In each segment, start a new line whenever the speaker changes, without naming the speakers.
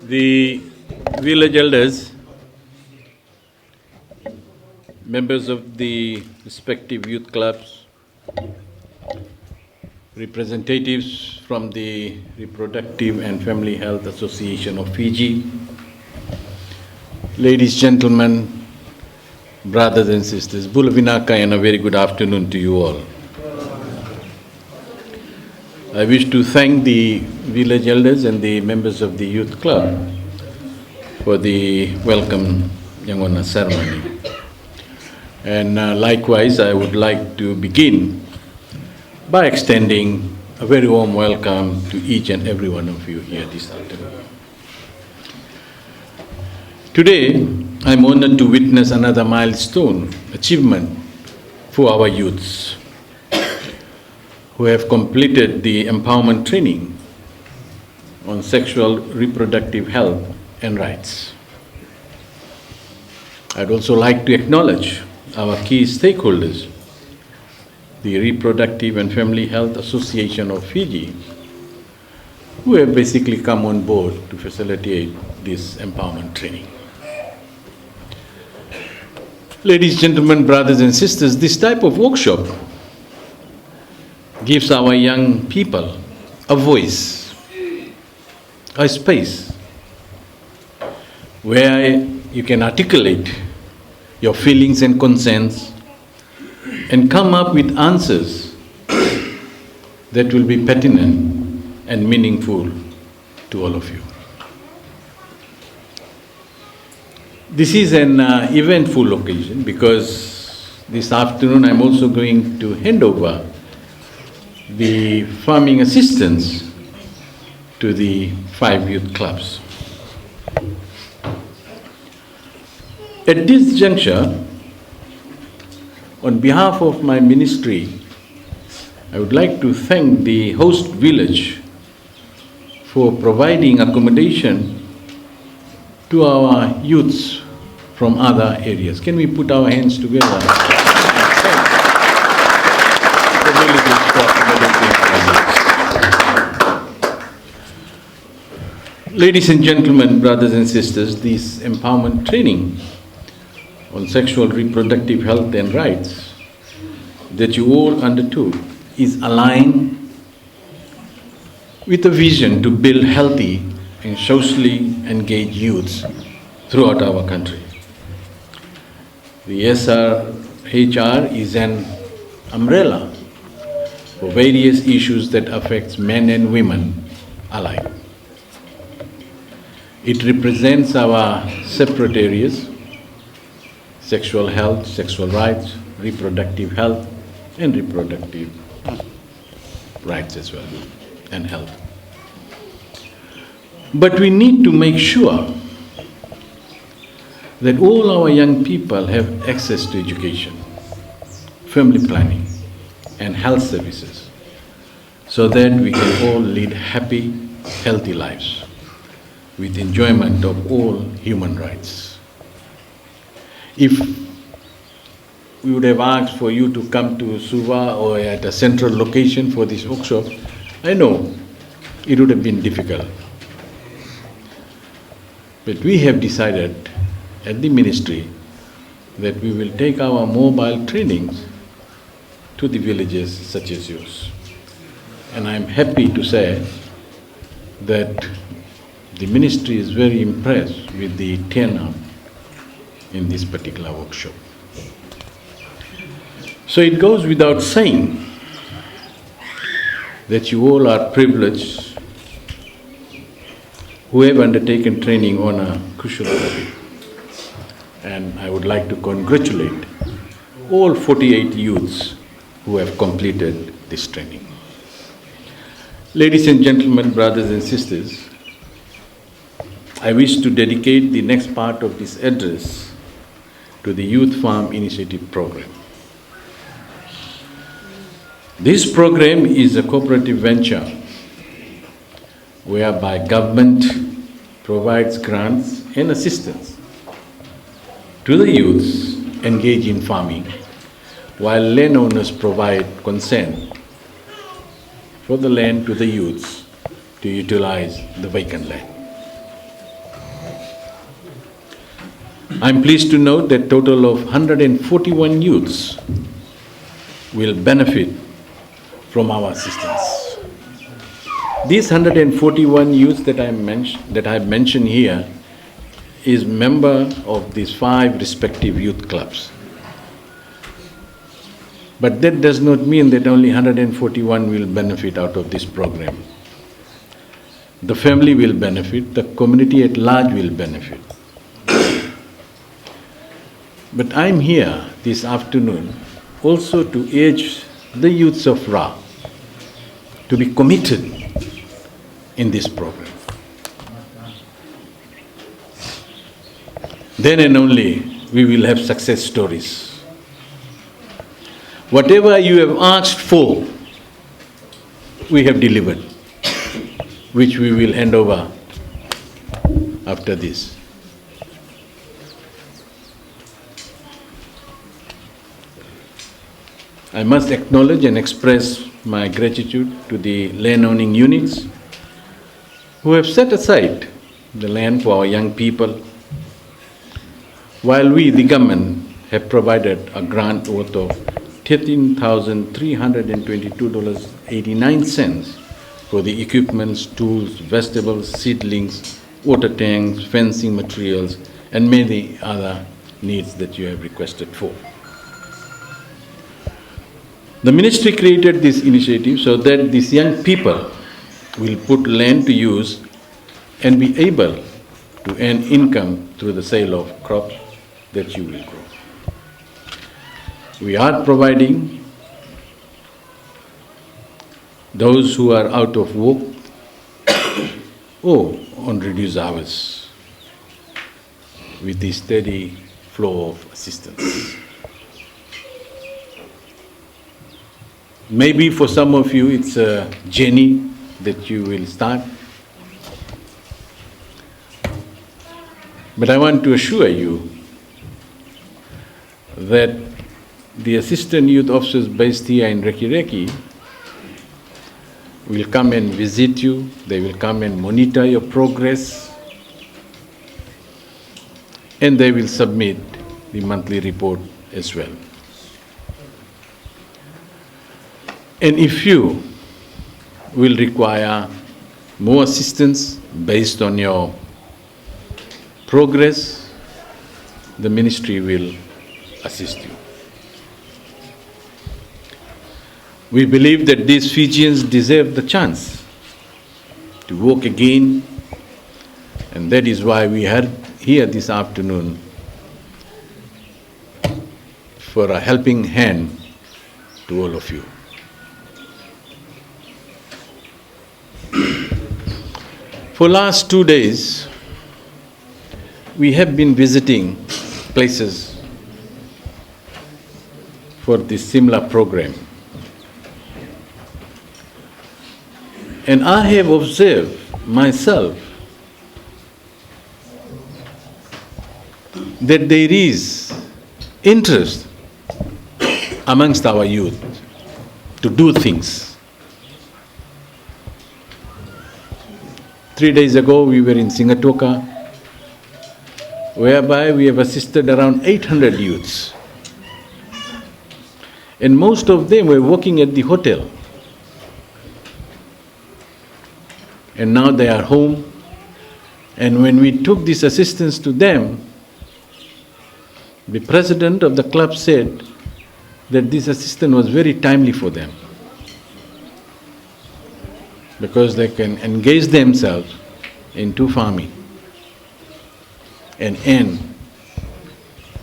The village elders, members of the respective youth clubs, representatives from the Reproductive and Family Health Association of Fiji, ladies, gentlemen, brothers and sisters, Bulavinaka, and a very good afternoon to you all. I wish to thank the village elders and the members of the youth club for the welcome Yangona ceremony. And likewise, I would like to begin by extending a very warm welcome to each and every one of you here this afternoon. Today, I'm honored to witness another milestone achievement for our youths who have completed the empowerment training on sexual reproductive health and rights. I'd also like to acknowledge our key stakeholders, the Reproductive and Family Health Association of Fiji, who have basically come on board to facilitate this empowerment training. Ladies, gentlemen, brothers and sisters, this type of workshop gives our young people a voice, a space where you can articulate your feelings and concerns and come up with answers that will be pertinent and meaningful to all of you. This is an eventful occasion because this afternoon I'm also going to hand over the farming assistance to the 5 youth clubs. At this juncture, on behalf of my ministry, I would like to thank the host village for providing accommodation to our youths from other areas. Can we put our hands together and thank the villages for accommodating our youths? Ladies and gentlemen, brothers and sisters, this empowerment training on sexual reproductive health and rights that you all undertook is aligned with a vision to build healthy and socially engaged youths throughout our country. The SRHR is an umbrella for various issues that affects men and women alike. It represents our separate areas: sexual health, sexual rights, reproductive health, and reproductive rights as well, and health. But we need to make sure that all our young people have access to education, family planning, and health services so that we can all lead happy, healthy lives with enjoyment of all human rights. If we would have asked for you to come to Suva or at a central location for this workshop, I know it would have been difficult. But we have decided at the ministry that we will take our mobile trainings to the villages such as yours. And I'm happy to say that the ministry is very impressed with the turnout in this particular workshop. So it goes without saying that you all are privileged who have undertaken training on a crucial topic. And I would like to congratulate all 48 youths who have completed this training. Ladies and gentlemen, brothers and sisters, I wish to dedicate the next part of this address to the Youth Farm Initiative Program. This program is a cooperative venture whereby government provides grants and assistance to the youths engaged in farming, while landowners provide consent for the land to the youths to utilize the vacant land. I'm pleased to note that total of 141 youths will benefit from our assistance. These 141 youths that I mentioned here is member of these 5 respective youth clubs. But that does not mean that only 141 will benefit out of this program. The family will benefit, the community at large will benefit. But I'm here this afternoon also to urge the youths of Ra to be committed in this program. Then and only we will have success stories. Whatever you have asked for, we have delivered, which we will hand over after this. I must acknowledge and express my gratitude to the land-owning units who have set aside the land for our young people, while we, the government, have provided a grant worth of $13,322.89 for the equipments, tools, vegetables, seedlings, water tanks, fencing materials, and many other needs that you have requested for. The ministry created this initiative so that these young people will put land to use and be able to earn income through the sale of crops that you will grow. We are providing those who are out of work or on reduced hours with the steady flow of assistance. Maybe for some of you it's a journey that you will start. But I want to assure you that the assistant youth officers based here in Reki will come and visit you, they will come and monitor your progress, and they will submit the monthly report as well. And if you will require more assistance based on your progress, the ministry will assist you. We believe that these Fijians deserve the chance to walk again, and that is why we are here this afternoon for a helping hand to all of you. For last 2 days, we have been visiting places for this similar program. And I have observed myself that there is interest amongst our youth to do things. 3 days ago, we were in Singatoka, whereby we have assisted around 800 youths. And most of them were working at the hotel. And now they are home. And when we took this assistance to them, the president of the club said that this assistance was very timely for them, because they can engage themselves into farming and earn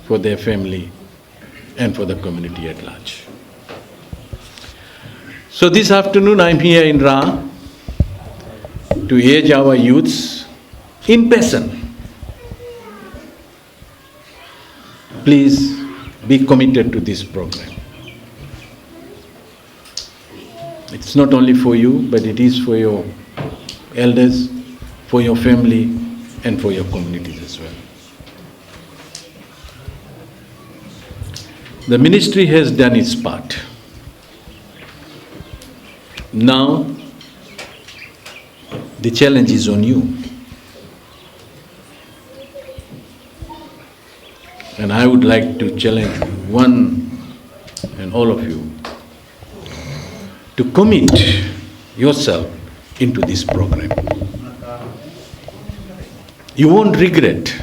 for their family and for the community at large. So this afternoon I'm here in Ra to urge our youths in person. Please be committed to this program. It's not only for you, but it is for your elders, for your family, and for your communities as well. The ministry has done its part. Now, The challenge is on you. And I would like to challenge one and all of you to commit yourself into this program. You won't regret.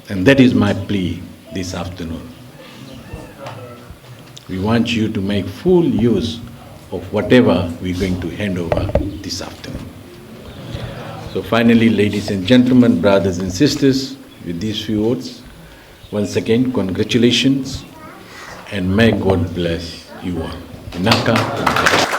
And that is my plea this afternoon. We want you to make full use of whatever we're going to hand over this afternoon. So finally, ladies and gentlemen, brothers and sisters, with these few words, once again, congratulations, and may God bless you all. Inaka.